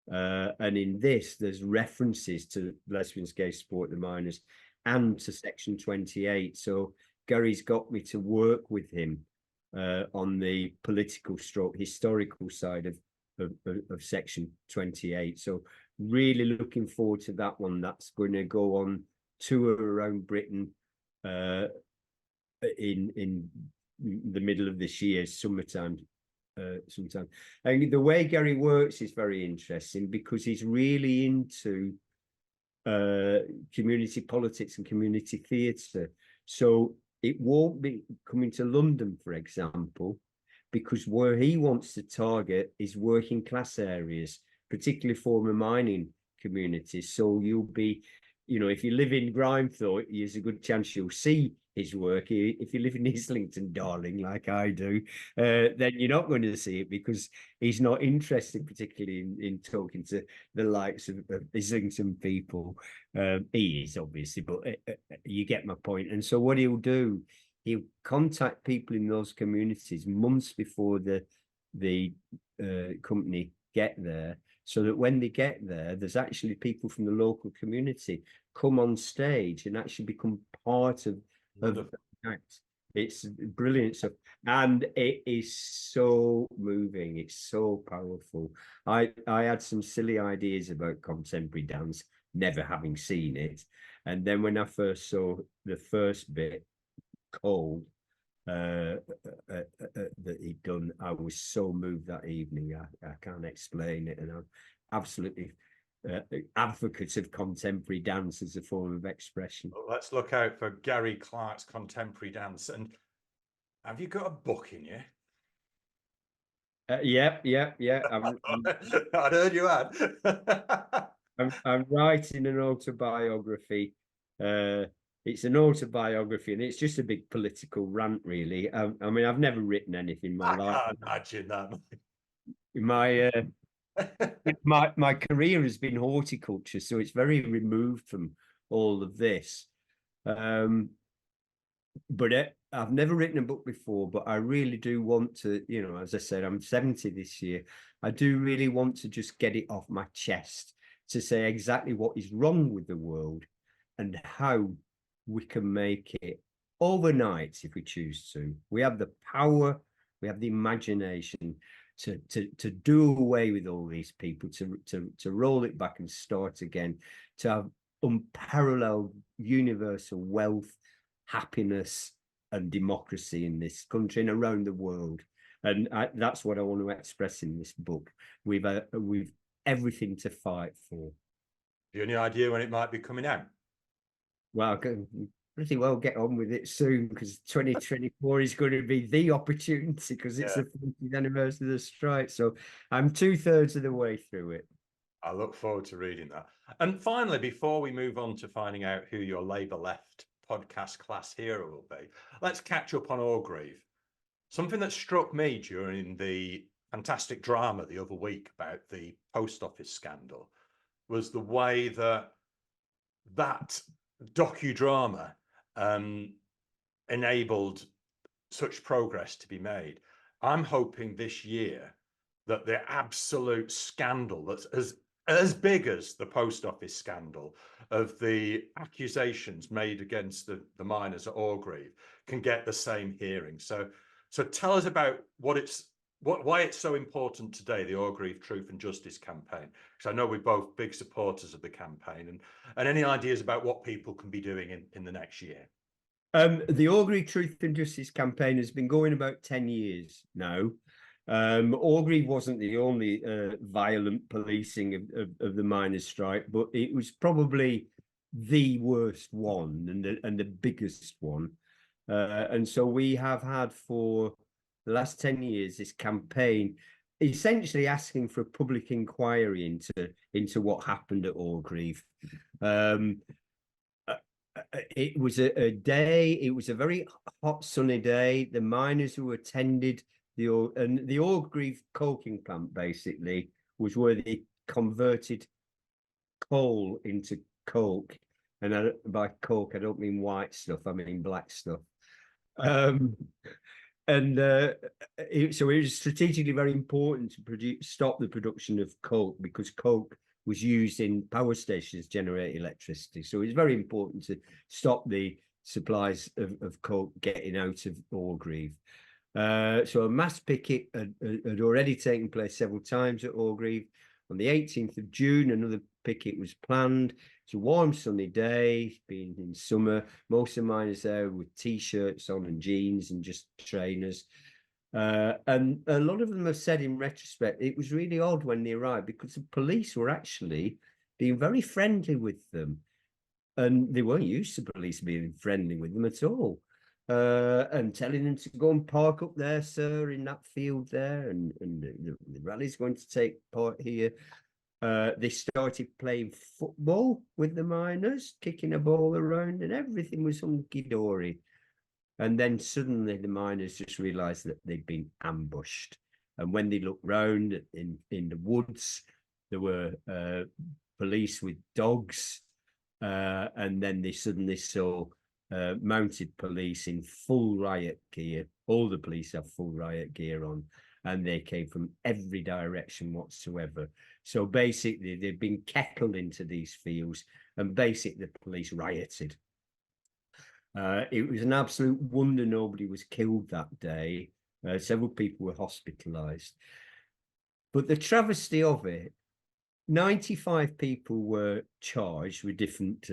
Speaker 8: And in this, there's references to Lesbians, Gay, Support the Miners and to Section 28. So Gary's got me to work with him on the political stroke historical side of Section 28. So really looking forward to that one. That's going to go on tour around Britain in the middle of this year, summertime. And the way Gary works is very interesting because he's really into community politics and community theatre. So it won't be coming to London, for example, because where he wants to target is working class areas, particularly former mining communities. So you'll be, if you live in Grindthorpe, there's a good chance you'll see his work. If you live in Islington, darling, like I do, then you're not going to see it because he's not interested particularly in talking to the likes of Islington people. He is, obviously, but you get my point. And so what he'll do, he'll contact people in those communities months before the company get there, so that when they get there, there's actually people from the local community come on stage and actually become part of the act. It's brilliant stuff, and it is so moving. It's so powerful. I had some silly ideas about contemporary dance, never having seen it, and then when I first saw the first bit, Cold, that he'd done, I was so moved that evening. I can't explain it, and I'm absolutely advocates of contemporary dance as a form of expression.
Speaker 1: Well, let's look out for Gary Clark's Contemporary Dance. And have you got a book in you?
Speaker 8: Yeah.
Speaker 1: I'd heard you had.
Speaker 8: I'm writing an autobiography. It's an autobiography, and it's just a big political rant, really. I mean, I've never written anything in my life.
Speaker 1: I can't imagine that.
Speaker 8: My career has been horticulture, so it's very removed from all of this. But I've never written a book before, but I really do want to, you know, as I said, I'm 70 this year. I do really want to just get it off my chest to say exactly what is wrong with the world and how we can make it overnight if we choose to. We have the power, we have the imagination to do away with all these people, to roll it back and start again, to have unparalleled universal wealth, happiness and democracy in this country and around the world. And that's what I want to express in this book. We've everything to fight for.
Speaker 1: Do you have any idea when it might be coming out?
Speaker 8: Well, I can pretty well get on with it soon, because 2024 is going to be the opportunity, because it's the 50th anniversary of the strike. So I'm 2/3 of the way through it.
Speaker 1: I look forward to reading that. And finally, before we move on to finding out who your Labour Left podcast class hero will be, let's catch up on Orgreave. Something that struck me during the fantastic drama the other week about the post office scandal was the way that docudrama enabled such progress to be made. I'm hoping this year that the absolute scandal that's as big as the post office scandal of the accusations made against the miners at Orgreave can get the same hearing. So tell us about why it's so important today, the Orgreave Truth and Justice campaign, because I know we're both big supporters of the campaign, and any ideas about what people can be doing in the next year.
Speaker 8: The Orgreave Truth and Justice campaign has been going about 10 years now. Orgreave wasn't the only violent policing of the miners' strike, but it was probably the worst one and the biggest one. And so we have had for the last 10 years this campaign essentially asking for a public inquiry into what happened at Orgreave. It was it was a very hot, sunny day. The miners who attended the Orgreave coking plant basically was where they converted coal into coke. And by coke, I don't mean white stuff, I mean black stuff. So it was strategically very important to stop the production of coke, because coke was used in power stations to generate electricity. So it's very important to stop the supplies of coke getting out of Orgreave. So a mass picket had already taken place several times at Orgreave. On the 18th of June, another picket was planned. It's a warm, sunny day, being in summer. Most of the miners there with T-shirts on and jeans and just trainers. And a lot of them have said in retrospect, it was really odd when they arrived, because the police were actually being very friendly with them. And they weren't used to police being friendly with them at all. And telling them to go and park up there, sir, in that field there, and the rally's going to take part here. They started playing football with the miners, kicking a ball around, and everything was hunky-dory. And then suddenly the miners just realised that they'd been ambushed. And when they looked round in the woods, there were police with dogs. And then they suddenly saw mounted police in full riot gear. All the police have full riot gear on, and they came from every direction whatsoever. So basically, they've been kettled into these fields, and basically the police rioted. It was an absolute wonder nobody was killed that day. Several people were hospitalised. But the travesty of it, 95 people were charged with different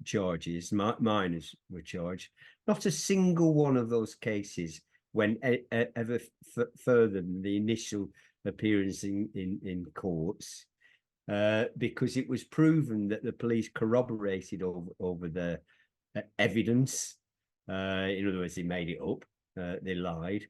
Speaker 8: charges. Miners were charged. Not a single one of those cases went ever further than the initial appearance in courts. because it was proven that the police corroborated over the evidence. In other words, they made it up, they lied.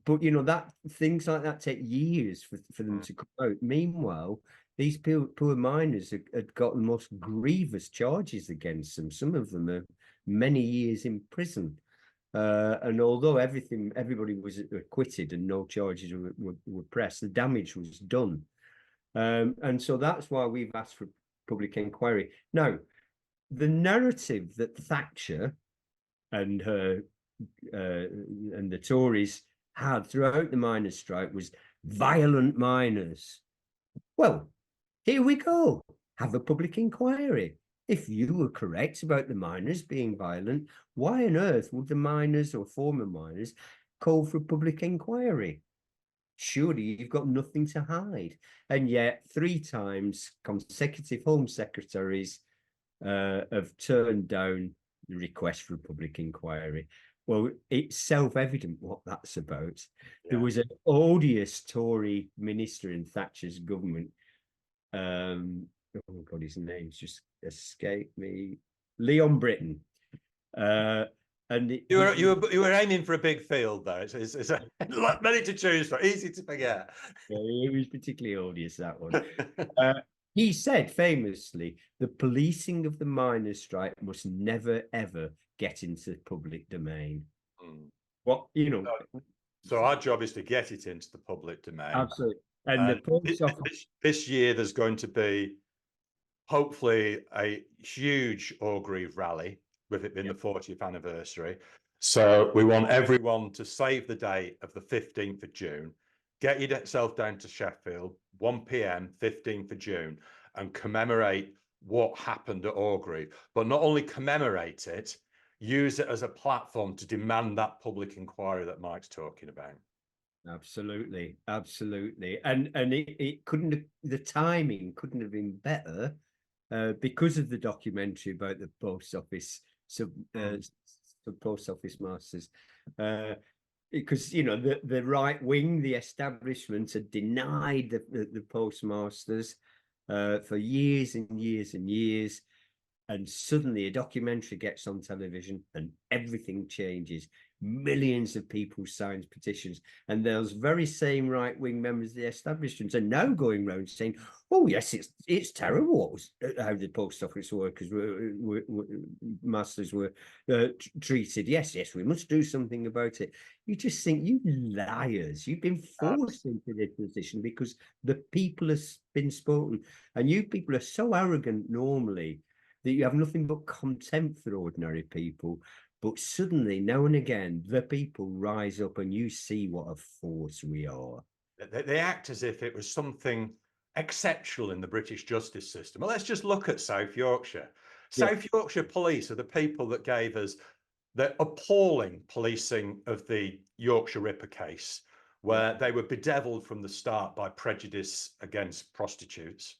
Speaker 8: But that things like that take years for them to come out. Meanwhile, these poor miners had got the most grievous charges against them. Some of them are many years in prison. And although everybody was acquitted and no charges were pressed, the damage was done. And so that's why we've asked for public inquiry. Now, the narrative that Thatcher and her and the Tories had throughout the miners' strike was violent miners. Well, here we go. Have a public inquiry. If you were correct about the miners being violent, why on earth would the miners or former miners call for a public inquiry? Surely you've got nothing to hide. And yet 3 times consecutive Home Secretaries have turned down the request for a public inquiry. Well, it's self-evident what that's about. Yeah. There was an odious Tory minister in Thatcher's government. Oh God, his name's just escaped me. Leon Britton. And
Speaker 1: you were aiming for a big field there. It's many to choose from, easy to forget.
Speaker 8: Yeah, it was particularly odious, that one. He said famously, the policing of the miners' strike must never ever get into the public domain. What
Speaker 1: So our job is to get it into the public domain.
Speaker 8: Absolutely. And
Speaker 1: this year there's going to be hopefully a huge Orgreave rally, with it being the 40th anniversary. So we want everyone to save the date of the 15th of June. Get yourself down to Sheffield, 1 p.m, 15th of June, and commemorate what happened at Orgreave. But not only commemorate it, use it as a platform to demand that public inquiry that Mike's talking about.
Speaker 8: Absolutely, absolutely. And it couldn't have, the timing couldn't have been better because of the documentary about the post office, post office masters. Because the right wing, the establishment, had denied the postmasters for years and years and years, and suddenly a documentary gets on television and everything changes. Millions of people signed petitions, and those very same right wing members of the establishment are now going around saying, "Oh yes, it's terrible how the post office workers masters were treated. Yes, we must do something about it." You just think, you liars, you've been forced into this position because the people have been spoken, and you people are so arrogant normally that you have nothing but contempt for ordinary people. But suddenly, now and again, the people rise up and you see what a force we are.
Speaker 1: They act as if it was something exceptional in the British justice system. Well, let's just look at South Yorkshire. South Yorkshire police are the people that gave us the appalling policing of the Yorkshire Ripper case, where they were bedeviled from the start by prejudice against prostitutes.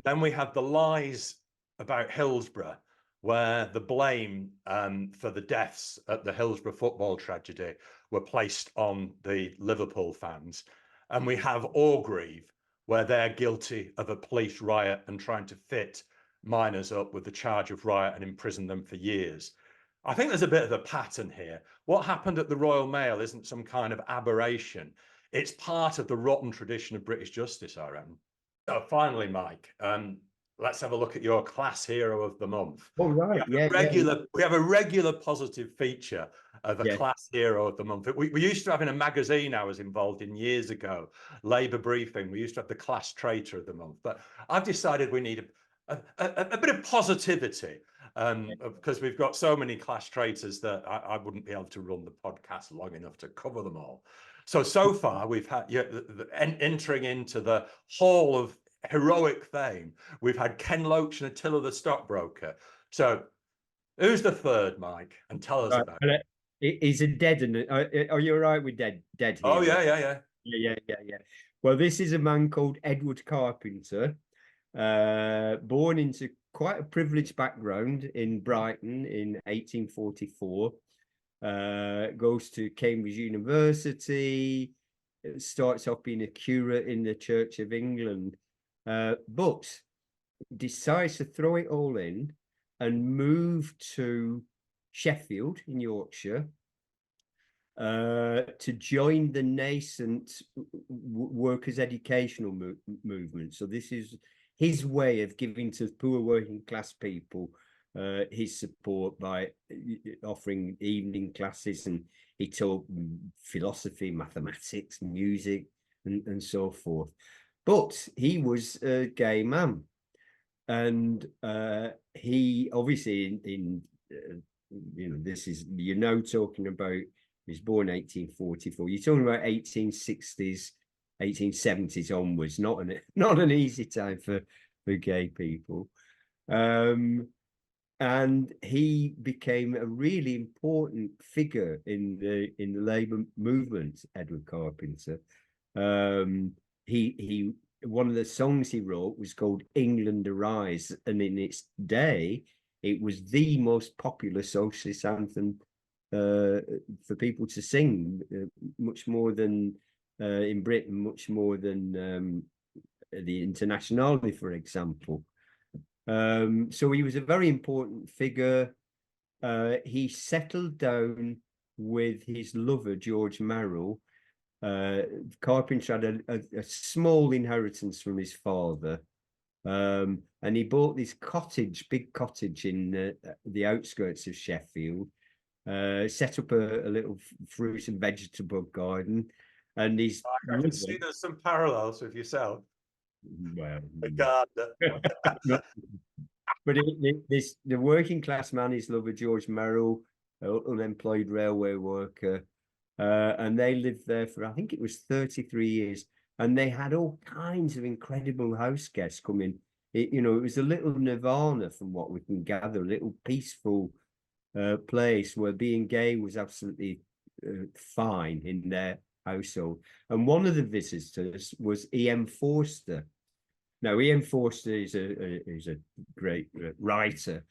Speaker 1: Then we had the lies about Hillsborough, where the blame for the deaths at the Hillsborough football tragedy were placed on the Liverpool fans. And we have Orgreave, where they're guilty of a police riot and trying to fit miners up with the charge of riot and imprison them for years. I think there's a bit of a pattern here. What happened at the Royal Mail isn't some kind of aberration. It's part of the rotten tradition of British justice, I reckon. So finally, Mike, let's have a look at your class hero of the month.
Speaker 8: Oh, right.
Speaker 1: We have a regular positive feature of a class hero of the month. We used to have in a magazine I was involved in years ago, Labour Briefing, we used to have the class traitor of the month. But I've decided we need a bit of positivity because we've got so many class traitors that I wouldn't be able to run the podcast long enough to cover them all. So far, we've had entering into the hall of heroic fame, we've had Ken Loach and Attila the stockbroker. So who's the third, Mike? And tell us about it.
Speaker 8: He's a dead, and are you all right with dead here?
Speaker 1: Oh
Speaker 8: yeah. Well, this is a man called Edward Carpenter, born into quite a privileged background in Brighton in 1844. Goes to Cambridge University, starts off being a curate in the Church of England, but decides to throw it all in and move to Sheffield in Yorkshire to join the nascent workers' educational movement. So this is his way of giving to poor working class people his support by offering evening classes, and he taught philosophy, mathematics, music, and so forth. But he was a gay man, and he obviously this is talking about, he was born 1844. You're talking about 1860s, 1870s onwards. Not an easy time for gay people. And he became a really important figure in the Labour movement, Edward Carpenter. He one of the songs he wrote was called England Arise, and in its day it was the most popular socialist anthem for people to sing, much more than in Britain, much more than the Internationale, for example. So he was a very important figure. He settled down with his lover, George Merrill. Carpenter had a small inheritance from his father, and he bought this big cottage in the outskirts of Sheffield, set up a little fruit and vegetable garden, and he's.
Speaker 1: I can see there's some parallels with yourself.
Speaker 8: Well,
Speaker 1: the gardener.
Speaker 8: But the working class man, his lover George Merrill, unemployed railway worker, and they lived there for, I think it was 33 years, and they had all kinds of incredible house guests coming. It was a little nirvana, from what we can gather, a little peaceful place where being gay was absolutely fine in their household. And one of the visitors was E.M. Forster. Now, E.M. Forster is a great writer,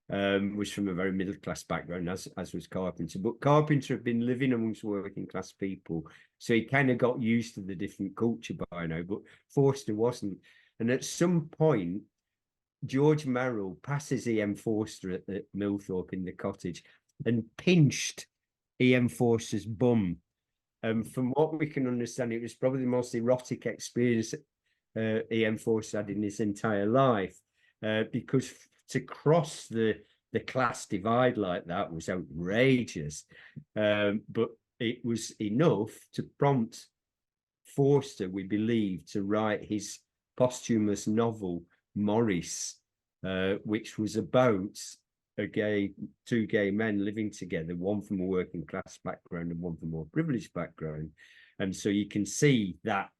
Speaker 8: was from a very middle-class background, as was Carpenter. But Carpenter had been living amongst working-class people, so he kind of got used to the different culture by now, but Forster wasn't. And at some point, George Merrill passes E.M. Forster at Millthorpe in the cottage and pinched E.M. Forster's bum. From what we can understand, it was probably the most erotic experience E.M. Forster had in his entire life, because to cross the class divide like that was outrageous. But it was enough to prompt Forster, we believe, to write his posthumous novel Morris, which was about two gay men living together, one from a working class background and one from a more privileged background. And so you can see that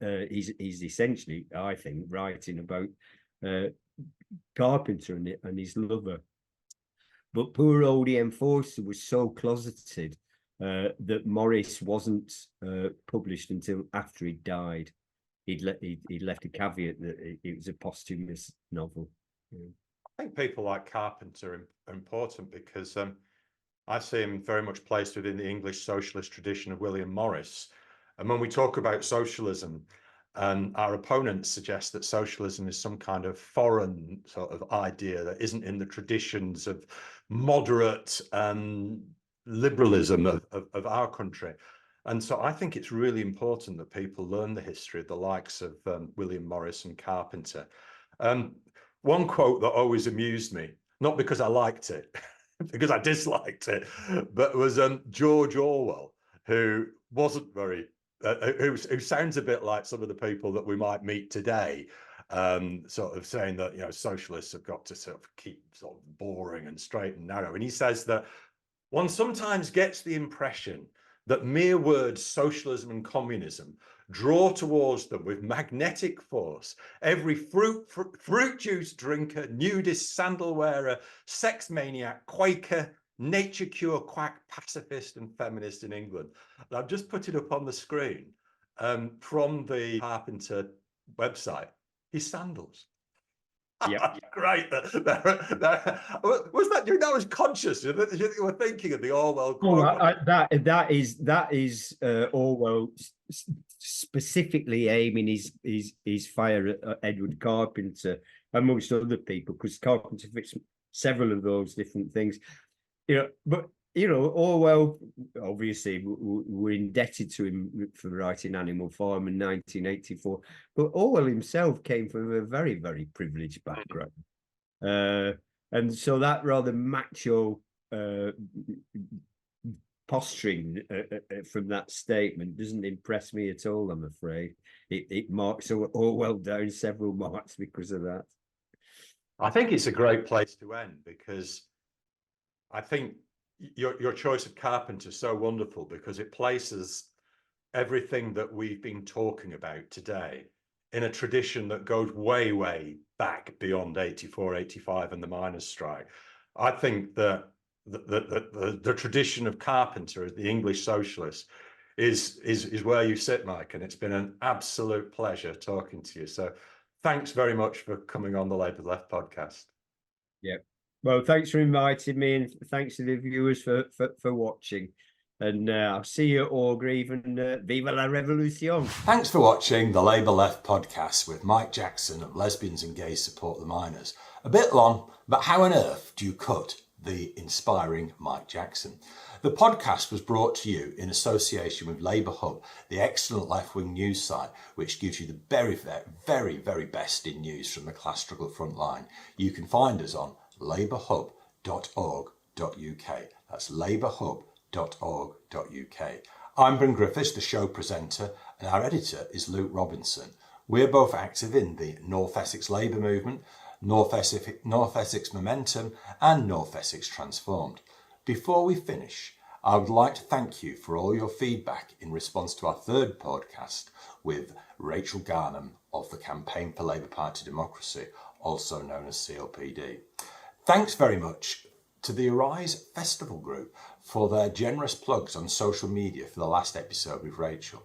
Speaker 8: he's essentially, I think, writing about Carpenter and his lover. But poor old E.M. Forster was so closeted that Morris wasn't published until after he died. He'd left a caveat that it was a posthumous novel. Yeah.
Speaker 1: I think people like Carpenter are important because I see him very much placed within the English socialist tradition of William Morris. And when we talk about socialism, our opponents suggest that socialism is some kind of foreign sort of idea that isn't in the traditions of moderate liberalism of our country. And so I think it's really important that people learn the history of the likes of William Morris and Carpenter. One quote that always amused me, not because I liked it, because I disliked it, but was George Orwell, who wasn't very, who sounds a bit like some of the people that we might meet today, sort of saying that, socialists have got to sort of keep sort of boring and straight and narrow. And he says that one sometimes gets the impression that mere words socialism and communism draw towards them with magnetic force every fruit juice drinker, nudist, sandal wearer, sex maniac, Quaker, nature cure quack, pacifist and feminist in England. And I've just put it up on the screen from the Carpenter website. His sandals.
Speaker 8: Yeah.
Speaker 1: Great. Was that was conscious? You were thinking of the Orwell quote.
Speaker 8: That is Orwell specifically aiming his fire at Edward Carpenter, amongst other people, because Carpenter fits several of those different things. But Orwell, obviously, we're indebted to him for writing Animal Farm in 1984. But Orwell himself came from a very, very privileged background. And so that rather macho posturing from that statement doesn't impress me at all, I'm afraid. It marks Orwell down several marks because of that.
Speaker 1: I think it's a great place to end, because I think your choice of Carpenter is so wonderful, because it places everything that we've been talking about today in a tradition that goes way, way back beyond 84, 85 and the miners' strike. I think that the tradition of Carpenter, the English socialist, is where you sit, Mike, and it's been an absolute pleasure talking to you. So thanks very much for coming on the Labour Left podcast.
Speaker 8: Yeah. Well, thanks for inviting me, and thanks to the viewers for watching. And I'll see you at Orgreave, and vive la revolution.
Speaker 1: Thanks for watching the Labour Left podcast with Mike Jackson of Lesbians and Gays Support the Miners. A bit long, but how on earth do you cut the inspiring Mike Jackson? The podcast was brought to you in association with Labour Hub, the excellent left-wing news site, which gives you the very, very, very best in news from the class struggle front line. You can find us on labourhub.org.uk. That's labourhub.org.uk. I'm Bryn Griffiths, the show presenter, and our editor is Luke Robinson. We're both active in the North Essex Labour Movement, North Essex Momentum, and North Essex Transformed. Before we finish, I would like to thank you for all your feedback in response to our third podcast with Rachel Garnham of the Campaign for Labour Party Democracy, also known as CLPD. Thanks very much to the Arise Festival Group for their generous plugs on social media for the last episode with Rachel.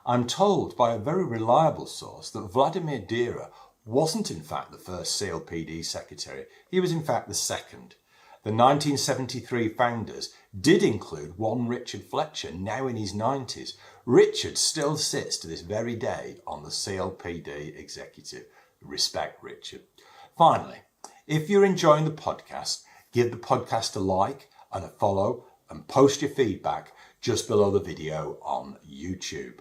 Speaker 1: I'm told by a very reliable source that Vladimir Dira wasn't in fact the first CLPD secretary, he was in fact the second. The 1973 founders did include one Richard Fletcher, now in his 90s. Richard still sits to this very day on the CLPD executive. Respect, Richard. Finally, if you're enjoying the podcast, give the podcast a like and a follow and post your feedback just below the video on YouTube.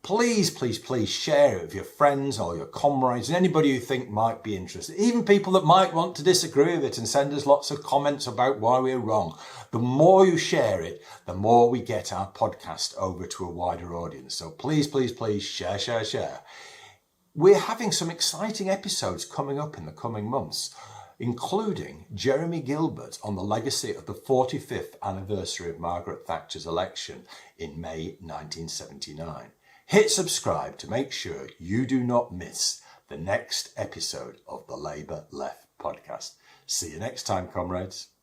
Speaker 1: Please, please, please share it with your friends or your comrades and anybody you think might be interested. Even people that might want to disagree with it and send us lots of comments about why we're wrong. The more you share it, the more we get our podcast over to a wider audience. So please, please, please share, share, share. We're having some exciting episodes coming up in the coming months, including Jeremy Gilbert on the legacy of the 45th anniversary of Margaret Thatcher's election in May 1979. Hit subscribe to make sure you do not miss the next episode of the Labour Left podcast. See you next time, comrades.